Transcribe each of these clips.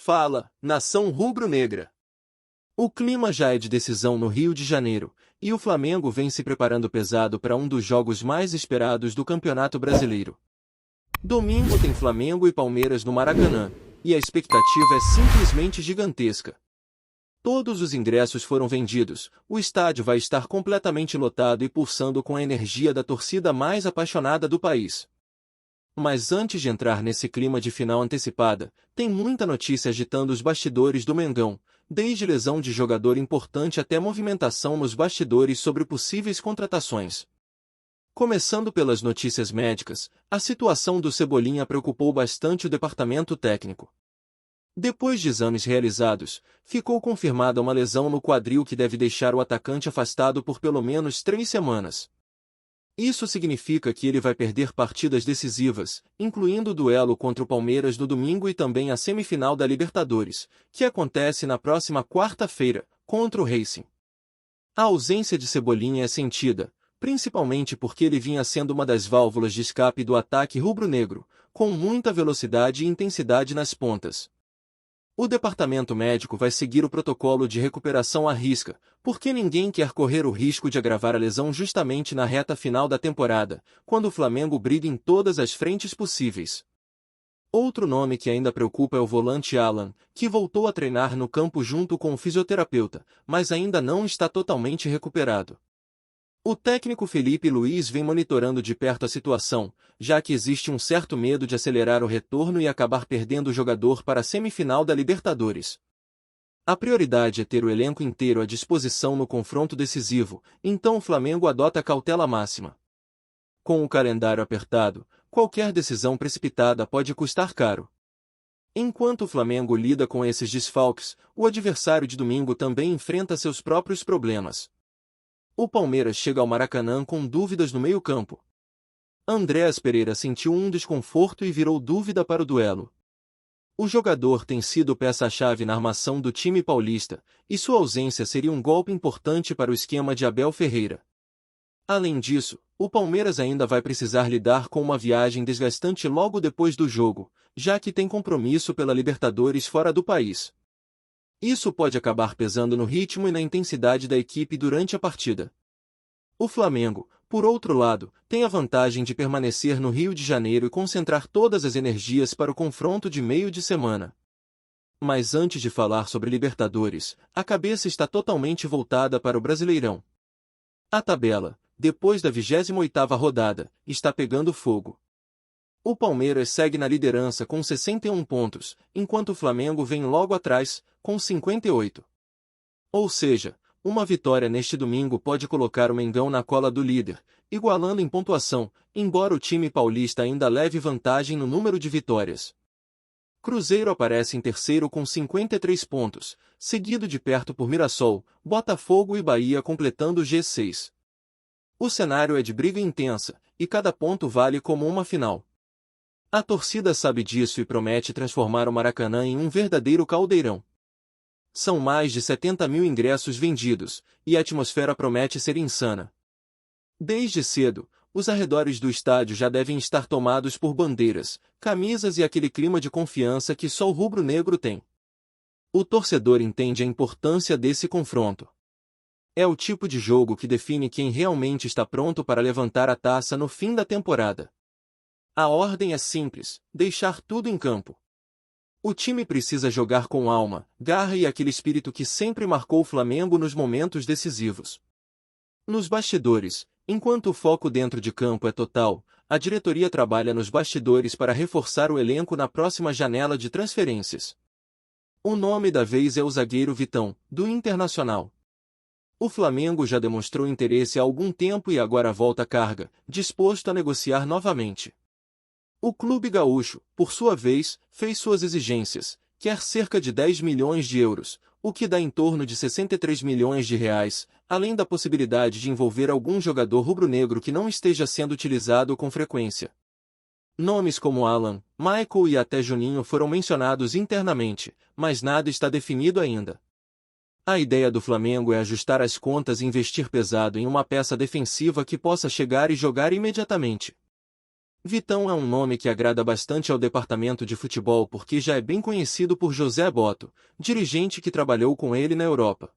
Fala, nação rubro-negra! O clima já é de decisão no Rio de Janeiro, e o Flamengo vem se preparando pesado para um dos jogos mais esperados do Campeonato Brasileiro. Domingo tem Flamengo e Palmeiras no Maracanã, e a expectativa é simplesmente gigantesca. Todos os ingressos foram vendidos, o estádio vai estar completamente lotado e pulsando com a energia da torcida mais apaixonada do país. Mas antes de entrar nesse clima de final antecipada, tem muita notícia agitando os bastidores do Mengão, desde lesão de jogador importante até movimentação nos bastidores sobre possíveis contratações. Começando pelas notícias médicas, a situação do Cebolinha preocupou bastante o departamento técnico. Depois de exames realizados, ficou confirmada uma lesão no quadril que deve deixar o atacante afastado por pelo menos 3 semanas. Isso significa que ele vai perder partidas decisivas, incluindo o duelo contra o Palmeiras no domingo e também a semifinal da Libertadores, que acontece na próxima quarta-feira, contra o Racing. A ausência de Cebolinha é sentida, principalmente porque ele vinha sendo uma das válvulas de escape do ataque rubro-negro, com muita velocidade e intensidade nas pontas. O departamento médico vai seguir o protocolo de recuperação à risca, porque ninguém quer correr o risco de agravar a lesão justamente na reta final da temporada, quando o Flamengo briga em todas as frentes possíveis. Outro nome que ainda preocupa é o volante Alan, que voltou a treinar no campo junto com o fisioterapeuta, mas ainda não está totalmente recuperado. O técnico Felipe Luiz vem monitorando de perto a situação, já que existe um certo medo de acelerar o retorno e acabar perdendo o jogador para a semifinal da Libertadores. A prioridade é ter o elenco inteiro à disposição no confronto decisivo, então o Flamengo adota a cautela máxima. Com o calendário apertado, qualquer decisão precipitada pode custar caro. Enquanto o Flamengo lida com esses desfalques, o adversário de domingo também enfrenta seus próprios problemas. O Palmeiras chega ao Maracanã com dúvidas no meio-campo. Andréas Pereira sentiu um desconforto e virou dúvida para o duelo. O jogador tem sido peça-chave na armação do time paulista, e sua ausência seria um golpe importante para o esquema de Abel Ferreira. Além disso, o Palmeiras ainda vai precisar lidar com uma viagem desgastante logo depois do jogo, já que tem compromisso pela Libertadores fora do país. Isso pode acabar pesando no ritmo e na intensidade da equipe durante a partida. O Flamengo, por outro lado, tem a vantagem de permanecer no Rio de Janeiro e concentrar todas as energias para o confronto de meio de semana. Mas antes de falar sobre Libertadores, a cabeça está totalmente voltada para o Brasileirão. A tabela, depois da 28ª rodada, está pegando fogo. O Palmeiras segue na liderança com 61 pontos, enquanto o Flamengo vem logo atrás, com 58. Ou seja, uma vitória neste domingo pode colocar o Mengão na cola do líder, igualando em pontuação, embora o time paulista ainda leve vantagem no número de vitórias. Cruzeiro aparece em terceiro com 53 pontos, seguido de perto por Mirassol, Botafogo e Bahia completando o G6. O cenário é de briga intensa, e cada ponto vale como uma final. A torcida sabe disso e promete transformar o Maracanã em um verdadeiro caldeirão. São mais de 70 mil ingressos vendidos, e a atmosfera promete ser insana. Desde cedo, os arredores do estádio já devem estar tomados por bandeiras, camisas e aquele clima de confiança que só o rubro-negro tem. O torcedor entende a importância desse confronto. É o tipo de jogo que define quem realmente está pronto para levantar a taça no fim da temporada. A ordem é simples: deixar tudo em campo. O time precisa jogar com alma, garra e aquele espírito que sempre marcou o Flamengo nos momentos decisivos. Nos bastidores, enquanto o foco dentro de campo é total, a diretoria trabalha nos bastidores para reforçar o elenco na próxima janela de transferências. O nome da vez é o zagueiro Vitão, do Internacional. O Flamengo já demonstrou interesse há algum tempo e agora volta à carga, disposto a negociar novamente. O clube gaúcho, por sua vez, fez suas exigências, quer cerca de 10 milhões de euros, o que dá em torno de 63 milhões de reais, além da possibilidade de envolver algum jogador rubro-negro que não esteja sendo utilizado com frequência. Nomes como Alan, Michael e até Juninho foram mencionados internamente, mas nada está definido ainda. A ideia do Flamengo é ajustar as contas e investir pesado em uma peça defensiva que possa chegar e jogar imediatamente. Vitão é um nome que agrada bastante ao departamento de futebol porque já é bem conhecido por José Botto, dirigente que trabalhou com ele na Europa.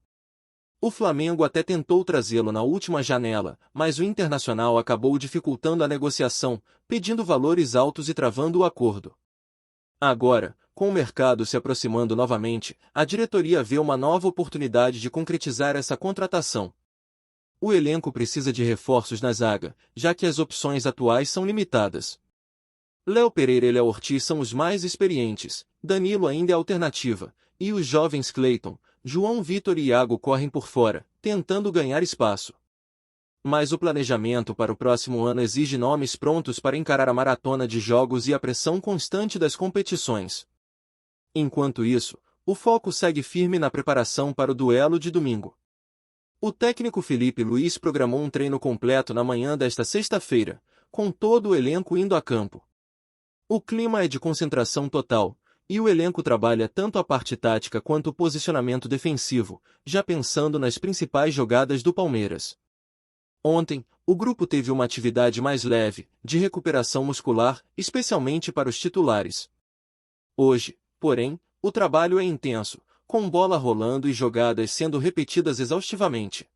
O Flamengo até tentou trazê-lo na última janela, mas o Internacional acabou dificultando a negociação, pedindo valores altos e travando o acordo. Agora, com o mercado se aproximando novamente, a diretoria vê uma nova oportunidade de concretizar essa contratação. O elenco precisa de reforços na zaga, já que as opções atuais são limitadas. Léo Pereira e Léo Ortiz são os mais experientes, Danilo ainda é alternativa, e os jovens Cleiton, João Vitor e Iago correm por fora, tentando ganhar espaço. Mas o planejamento para o próximo ano exige nomes prontos para encarar a maratona de jogos e a pressão constante das competições. Enquanto isso, o foco segue firme na preparação para o duelo de domingo. O técnico Felipe Luiz programou um treino completo na manhã desta sexta-feira, com todo o elenco indo a campo. O clima é de concentração total, e o elenco trabalha tanto a parte tática quanto o posicionamento defensivo, já pensando nas principais jogadas do Palmeiras. Ontem, o grupo teve uma atividade mais leve, de recuperação muscular, especialmente para os titulares. Hoje, porém, o trabalho é intenso, com bola rolando e jogadas sendo repetidas exaustivamente.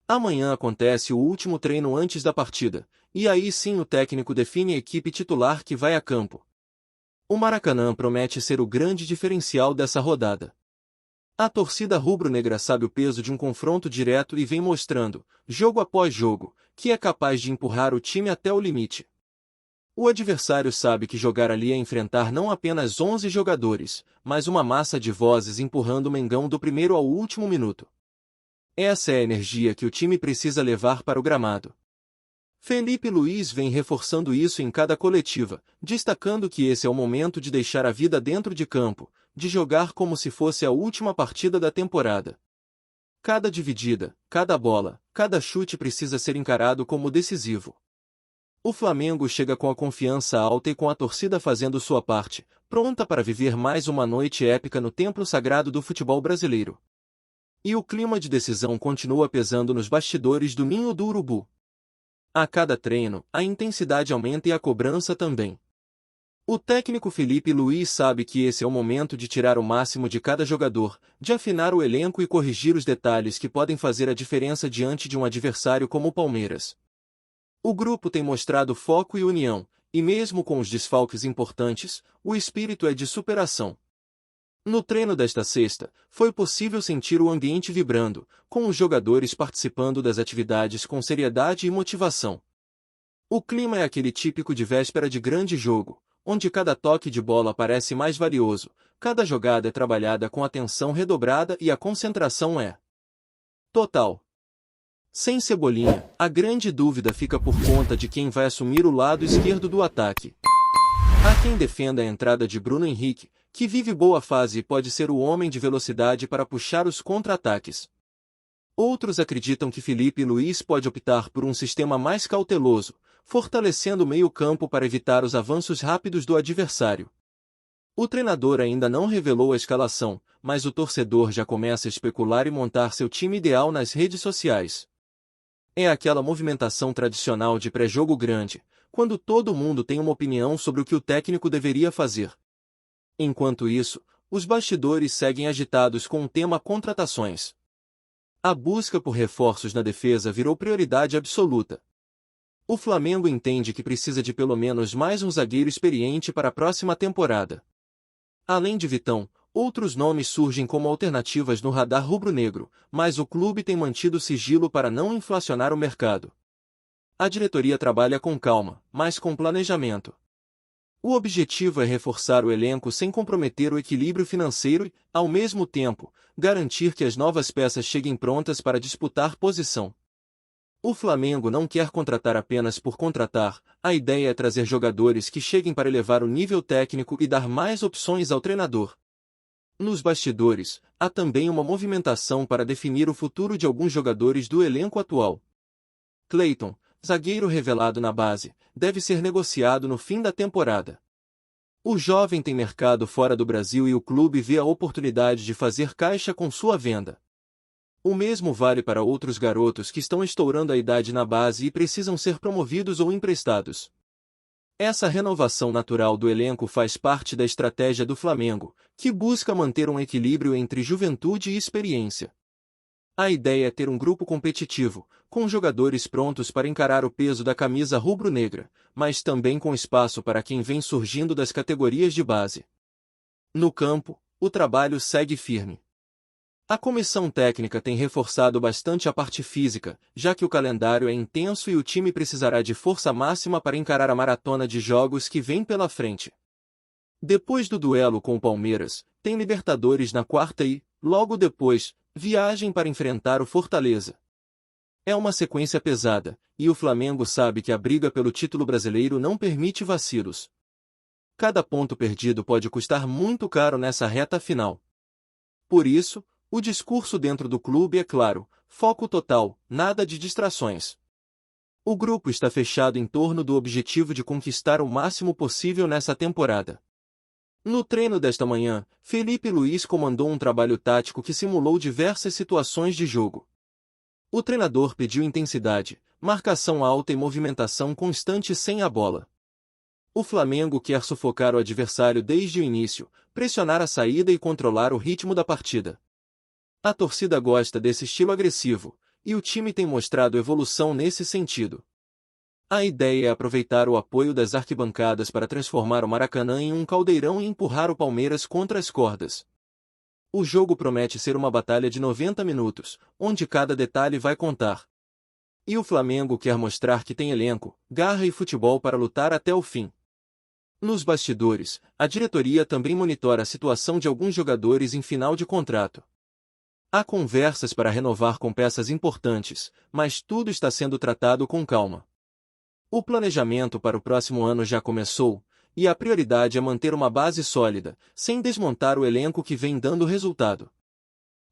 Amanhã acontece o último treino antes da partida, e aí sim o técnico define a equipe titular que vai a campo. O Maracanã promete ser o grande diferencial dessa rodada. A torcida rubro-negra sabe o peso de um confronto direto e vem mostrando, jogo após jogo, que é capaz de empurrar o time até o limite. O adversário sabe que jogar ali é enfrentar não apenas 11 jogadores, mas uma massa de vozes empurrando o Mengão do primeiro ao último minuto. Essa é a energia que o time precisa levar para o gramado. Felipe Luiz vem reforçando isso em cada coletiva, destacando que esse é o momento de deixar a vida dentro de campo, de jogar como se fosse a última partida da temporada. Cada dividida, cada bola, cada chute precisa ser encarado como decisivo. O Flamengo chega com a confiança alta e com a torcida fazendo sua parte, pronta para viver mais uma noite épica no templo sagrado do futebol brasileiro. E o clima de decisão continua pesando nos bastidores do Ninho do Urubu. A cada treino, a intensidade aumenta e a cobrança também. O técnico Felipe Luiz sabe que esse é o momento de tirar o máximo de cada jogador, de afinar o elenco e corrigir os detalhes que podem fazer a diferença diante de um adversário como o Palmeiras. O grupo tem mostrado foco e união, e mesmo com os desfalques importantes, o espírito é de superação. No treino desta sexta, foi possível sentir o ambiente vibrando, com os jogadores participando das atividades com seriedade e motivação. O clima é aquele típico de véspera de grande jogo, onde cada toque de bola parece mais valioso, cada jogada é trabalhada com atenção redobrada e a concentração é total. Sem Cebolinha, a grande dúvida fica por conta de quem vai assumir o lado esquerdo do ataque. Há quem defenda a entrada de Bruno Henrique, que vive boa fase e pode ser o homem de velocidade para puxar os contra-ataques. Outros acreditam que Felipe Luiz pode optar por um sistema mais cauteloso, fortalecendo o meio-campo para evitar os avanços rápidos do adversário. O treinador ainda não revelou a escalação, mas o torcedor já começa a especular e montar seu time ideal nas redes sociais. É aquela movimentação tradicional de pré-jogo grande, quando todo mundo tem uma opinião sobre o que o técnico deveria fazer. Enquanto isso, os bastidores seguem agitados com o tema contratações. A busca por reforços na defesa virou prioridade absoluta. O Flamengo entende que precisa de pelo menos mais um zagueiro experiente para a próxima temporada. Além de Vitão, outros nomes surgem como alternativas no radar rubro-negro, mas o clube tem mantido sigilo para não inflacionar o mercado. A diretoria trabalha com calma, mas com planejamento. O objetivo é reforçar o elenco sem comprometer o equilíbrio financeiro e, ao mesmo tempo, garantir que as novas peças cheguem prontas para disputar posição. O Flamengo não quer contratar apenas por contratar, a ideia é trazer jogadores que cheguem para elevar o nível técnico e dar mais opções ao treinador. Nos bastidores, há também uma movimentação para definir o futuro de alguns jogadores do elenco atual. Cleiton, zagueiro revelado na base, deve ser negociado no fim da temporada. O jovem tem mercado fora do Brasil e o clube vê a oportunidade de fazer caixa com sua venda. O mesmo vale para outros garotos que estão estourando a idade na base e precisam ser promovidos ou emprestados. Essa renovação natural do elenco faz parte da estratégia do Flamengo, que busca manter um equilíbrio entre juventude e experiência. A ideia é ter um grupo competitivo, com jogadores prontos para encarar o peso da camisa rubro-negra, mas também com espaço para quem vem surgindo das categorias de base. No campo, o trabalho segue firme. A comissão técnica tem reforçado bastante a parte física, já que o calendário é intenso e o time precisará de força máxima para encarar a maratona de jogos que vem pela frente. Depois do duelo com o Palmeiras, tem Libertadores na quarta e, logo depois, viagem para enfrentar o Fortaleza. É uma sequência pesada, e o Flamengo sabe que a briga pelo título brasileiro não permite vacilos. Cada ponto perdido pode custar muito caro nessa reta final. Por isso, o discurso dentro do clube é claro: foco total, nada de distrações. O grupo está fechado em torno do objetivo de conquistar o máximo possível nessa temporada. No treino desta manhã, Felipe Luiz comandou um trabalho tático que simulou diversas situações de jogo. O treinador pediu intensidade, marcação alta e movimentação constante sem a bola. O Flamengo quer sufocar o adversário desde o início, pressionar a saída e controlar o ritmo da partida. A torcida gosta desse estilo agressivo, e o time tem mostrado evolução nesse sentido. A ideia é aproveitar o apoio das arquibancadas para transformar o Maracanã em um caldeirão e empurrar o Palmeiras contra as cordas. O jogo promete ser uma batalha de 90 minutos, onde cada detalhe vai contar. E o Flamengo quer mostrar que tem elenco, garra e futebol para lutar até o fim. Nos bastidores, a diretoria também monitora a situação de alguns jogadores em final de contrato. Há conversas para renovar com peças importantes, mas tudo está sendo tratado com calma. O planejamento para o próximo ano já começou, e a prioridade é manter uma base sólida, sem desmontar o elenco que vem dando resultado.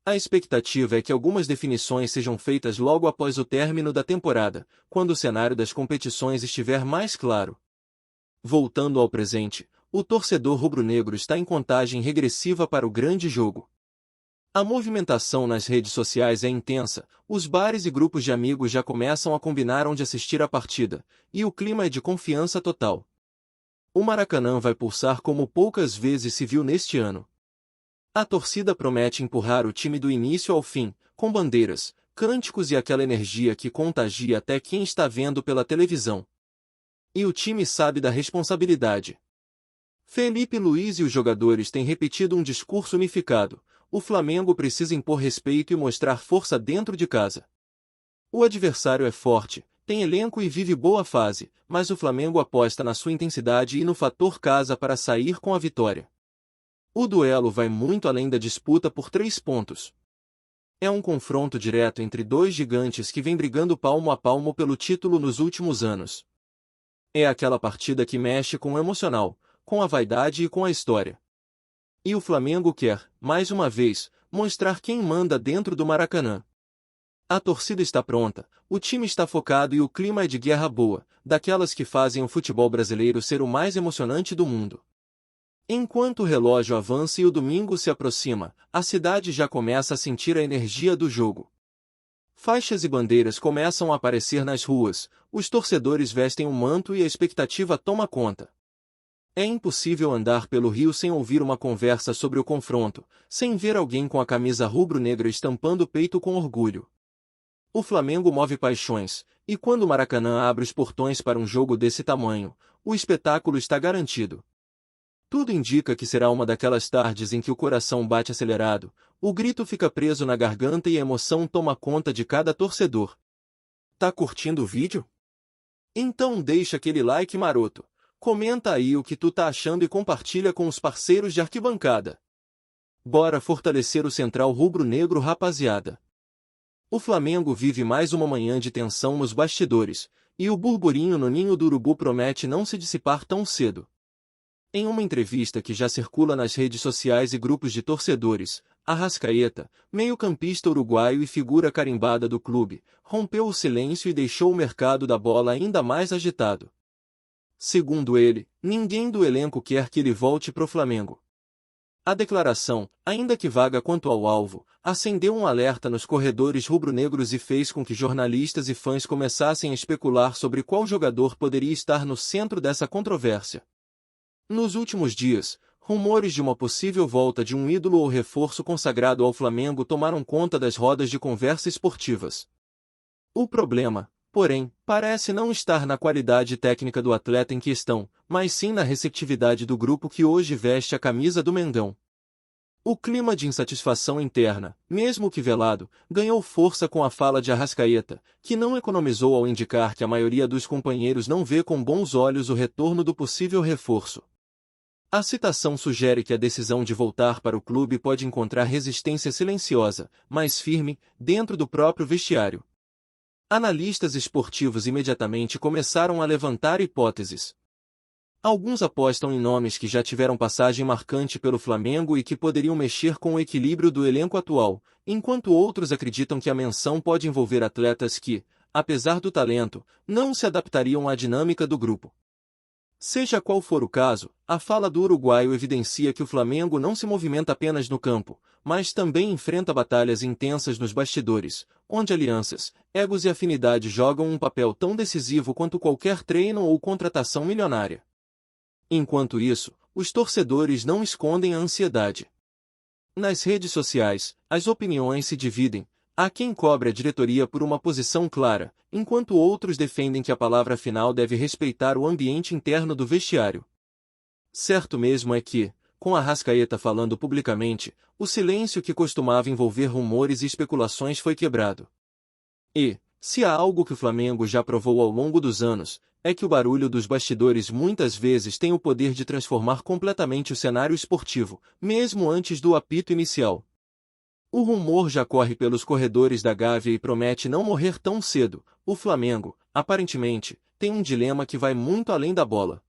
A expectativa é que algumas definições sejam feitas logo após o término da temporada, quando o cenário das competições estiver mais claro. Voltando ao presente, o torcedor rubro-negro está em contagem regressiva para o grande jogo. A movimentação nas redes sociais é intensa, os bares e grupos de amigos já começam a combinar onde assistir a partida, e o clima é de confiança total. O Maracanã vai pulsar como poucas vezes se viu neste ano. A torcida promete empurrar o time do início ao fim, com bandeiras, cânticos e aquela energia que contagia até quem está vendo pela televisão. E o time sabe da responsabilidade. Felipe Luiz e os jogadores têm repetido um discurso unificado: o Flamengo precisa impor respeito e mostrar força dentro de casa. O adversário é forte, tem elenco e vive boa fase, mas o Flamengo aposta na sua intensidade e no fator casa para sair com a vitória. O duelo vai muito além da disputa por 3 pontos. É um confronto direto entre dois gigantes que vêm brigando palmo a palmo pelo título nos últimos anos. É aquela partida que mexe com o emocional, com a vaidade e com a história. E o Flamengo quer, mais uma vez, mostrar quem manda dentro do Maracanã. A torcida está pronta, o time está focado e o clima é de guerra boa, daquelas que fazem o futebol brasileiro ser o mais emocionante do mundo. Enquanto o relógio avança e o domingo se aproxima, a cidade já começa a sentir a energia do jogo. Faixas e bandeiras começam a aparecer nas ruas, os torcedores vestem um manto e a expectativa toma conta. É impossível andar pelo Rio sem ouvir uma conversa sobre o confronto, sem ver alguém com a camisa rubro-negra estampando o peito com orgulho. O Flamengo move paixões, e quando o Maracanã abre os portões para um jogo desse tamanho, o espetáculo está garantido. Tudo indica que será uma daquelas tardes em que o coração bate acelerado, o grito fica preso na garganta e a emoção toma conta de cada torcedor. Tá curtindo o vídeo? Então deixa aquele like maroto. Comenta aí o que tu tá achando e compartilha com os parceiros de arquibancada. Bora fortalecer o Central Rubro-Negro, rapaziada. O Flamengo vive mais uma manhã de tensão nos bastidores, e o burburinho no ninho do urubu promete não se dissipar tão cedo. Em uma entrevista que já circula nas redes sociais e grupos de torcedores, Arrascaeta, meio-campista uruguaio e figura carimbada do clube, rompeu o silêncio e deixou o mercado da bola ainda mais agitado. Segundo ele, ninguém do elenco quer que ele volte pro Flamengo. A declaração, ainda que vaga quanto ao alvo, acendeu um alerta nos corredores rubro-negros e fez com que jornalistas e fãs começassem a especular sobre qual jogador poderia estar no centro dessa controvérsia. Nos últimos dias, rumores de uma possível volta de um ídolo ou reforço consagrado ao Flamengo tomaram conta das rodas de conversa esportivas. O problema, porém, parece não estar na qualidade técnica do atleta em questão, mas sim na receptividade do grupo que hoje veste a camisa do Mengão. O clima de insatisfação interna, mesmo que velado, ganhou força com a fala de Arrascaeta, que não economizou ao indicar que a maioria dos companheiros não vê com bons olhos o retorno do possível reforço. A citação sugere que a decisão de voltar para o clube pode encontrar resistência silenciosa, mas firme, dentro do próprio vestiário. Analistas esportivos imediatamente começaram a levantar hipóteses. Alguns apostam em nomes que já tiveram passagem marcante pelo Flamengo e que poderiam mexer com o equilíbrio do elenco atual, enquanto outros acreditam que a menção pode envolver atletas que, apesar do talento, não se adaptariam à dinâmica do grupo. Seja qual for o caso, a fala do uruguaio evidencia que o Flamengo não se movimenta apenas no campo, mas também enfrenta batalhas intensas nos bastidores, onde alianças, egos e afinidade jogam um papel tão decisivo quanto qualquer treino ou contratação milionária. Enquanto isso, os torcedores não escondem a ansiedade. Nas redes sociais, as opiniões se dividem. Há quem cobre a diretoria por uma posição clara, enquanto outros defendem que a palavra final deve respeitar o ambiente interno do vestiário. Certo mesmo é que, com Arrascaeta falando publicamente, o silêncio que costumava envolver rumores e especulações foi quebrado. E, se há algo que o Flamengo já provou ao longo dos anos, é que o barulho dos bastidores muitas vezes tem o poder de transformar completamente o cenário esportivo, mesmo antes do apito inicial. O rumor já corre pelos corredores da Gávea e promete não morrer tão cedo. O Flamengo, aparentemente, tem um dilema que vai muito além da bola.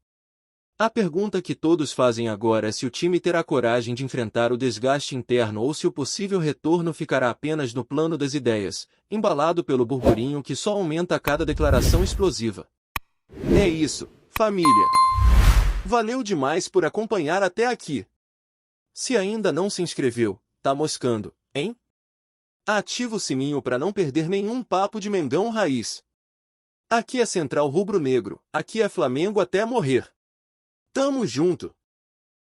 A pergunta que todos fazem agora é se o time terá coragem de enfrentar o desgaste interno ou se o possível retorno ficará apenas no plano das ideias, embalado pelo burburinho que só aumenta a cada declaração explosiva. É isso, família. Valeu demais por acompanhar até aqui. Se ainda não se inscreveu, tá moscando, hein? Ativa o sininho para não perder nenhum papo de Mengão Raiz. Aqui é Central Rubro Negro, aqui é Flamengo até morrer. Tamo junto!